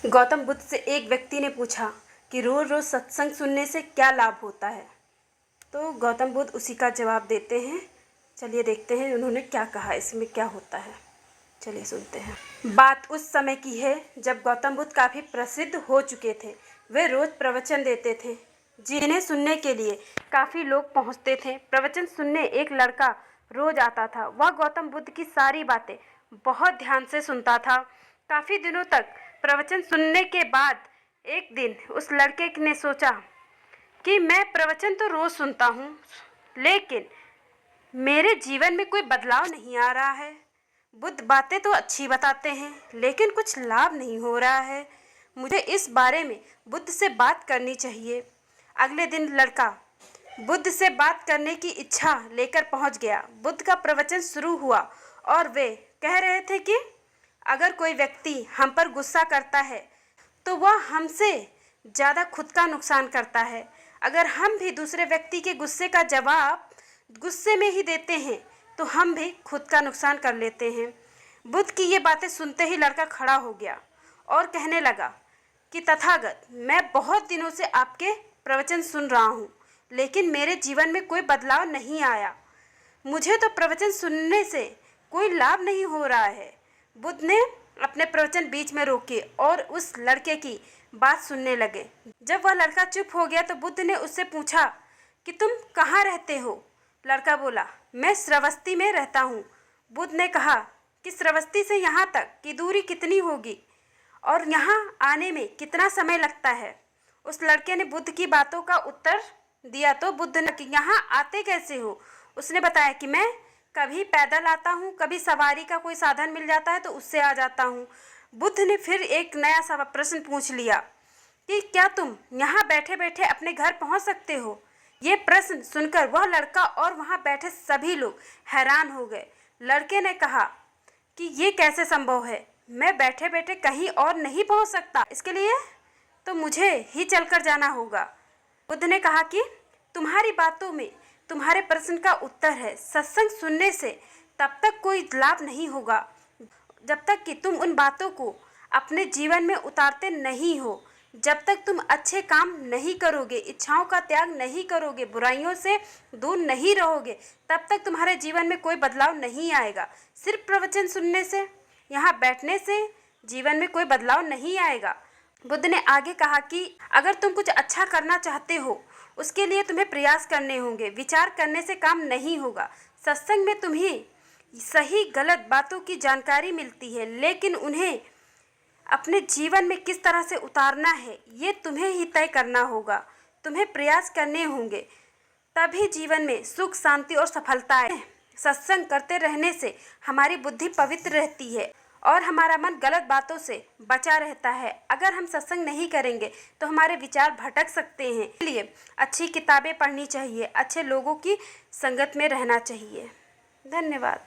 गौतम बुद्ध से एक व्यक्ति ने पूछा कि रोज़ रोज़ सत्संग सुनने से क्या लाभ होता है। तो गौतम बुद्ध उसी का जवाब देते हैं। चलिए देखते हैं उन्होंने क्या कहा, इसमें क्या होता है। चलिए सुनते हैं। बात उस समय की है जब गौतम बुद्ध काफ़ी प्रसिद्ध हो चुके थे। वे रोज़ प्रवचन देते थे जिन्हें सुनने के लिए काफ़ी लोग पहुंचते थे। प्रवचन सुनने एक लड़का रोज़ आता था। वह गौतम बुद्ध की सारी बातें बहुत ध्यान से सुनता था। काफ़ी दिनों तक प्रवचन सुनने के बाद एक दिन उस लड़के ने सोचा कि मैं प्रवचन तो रोज़ सुनता हूँ, लेकिन मेरे जीवन में कोई बदलाव नहीं आ रहा है। बुद्ध बातें तो अच्छी बताते हैं, लेकिन कुछ लाभ नहीं हो रहा है। मुझे इस बारे में बुद्ध से बात करनी चाहिए। अगले दिन लड़का बुद्ध से बात करने की इच्छा लेकर पहुंच गया। बुद्ध का प्रवचन शुरू हुआ और वे कह रहे थे कि अगर कोई व्यक्ति हम पर गुस्सा करता है तो वह हमसे ज़्यादा खुद का नुकसान करता है। अगर हम भी दूसरे व्यक्ति के गुस्से का जवाब गुस्से में ही देते हैं तो हम भी खुद का नुकसान कर लेते हैं। बुद्ध की ये बातें सुनते ही लड़का खड़ा हो गया और कहने लगा कि तथागत, मैं बहुत दिनों से आपके प्रवचन सुन रहा हूँ, लेकिन मेरे जीवन में कोई बदलाव नहीं आया। मुझे तो प्रवचन सुनने से कोई लाभ नहीं हो रहा है। बुद्ध ने अपने प्रवचन बीच में रोके और उस लड़के की बात सुनने लगे। जब वह लड़का चुप हो गया तो बुद्ध ने उससे पूछा कि तुम कहाँ रहते हो। लड़का बोला, मैं श्रावस्ती में रहता हूँ। बुद्ध ने कहा कि श्रावस्ती से यहाँ तक की दूरी कितनी होगी और यहाँ आने में कितना समय लगता है। उस लड़के ने बुद्ध की बातों का उत्तर दिया तो बुद्ध ने कि यहाँ आते कैसे हो। उसने बताया कि मैं कभी पैदल आता हूँ, कभी सवारी का कोई साधन मिल जाता है तो उससे आ जाता हूँ। बुद्ध ने फिर एक नया प्रश्न पूछ लिया कि क्या तुम यहाँ बैठे बैठे अपने घर पहुँच सकते हो। ये प्रश्न सुनकर वह लड़का और वहाँ बैठे सभी लोग हैरान हो गए। लड़के ने कहा कि ये कैसे संभव है, मैं बैठे बैठे कहीं और नहीं पहुँच सकता, इसके लिए तो मुझे ही चलकर जाना होगा। बुद्ध ने कहा कि तुम्हारी बातों में तुम्हारे प्रश्न का उत्तर है। सत्संग सुनने से तब तक कोई लाभ नहीं होगा जब तक कि तुम उन बातों को अपने जीवन में उतारते नहीं हो। जब तक तुम अच्छे काम नहीं करोगे, इच्छाओं का त्याग नहीं करोगे, बुराइयों से दूर नहीं रहोगे, तब तक तुम्हारे जीवन में कोई बदलाव नहीं आएगा। सिर्फ प्रवचन सुनने से, यहाँ बैठने से जीवन में कोई बदलाव नहीं आएगा। बुद्ध ने आगे कहा कि अगर तुम कुछ अच्छा करना चाहते हो, उसके लिए तुम्हें प्रयास करने होंगे। विचार करने से काम नहीं होगा। सत्संग में तुम्हें सही गलत बातों की जानकारी मिलती है, लेकिन उन्हें अपने जीवन में किस तरह से उतारना है ये तुम्हें ही तय करना होगा। तुम्हें प्रयास करने होंगे, तभी जीवन में सुख, शांति और सफलता है। सत्संग करते रहने से हमारी बुद्धि पवित्र रहती है और हमारा मन गलत बातों से बचा रहता है। अगर हम सत्संग नहीं करेंगे तो हमारे विचार भटक सकते हैं। इसलिए अच्छी किताबें पढ़नी चाहिए, अच्छे लोगों की संगत में रहना चाहिए। धन्यवाद।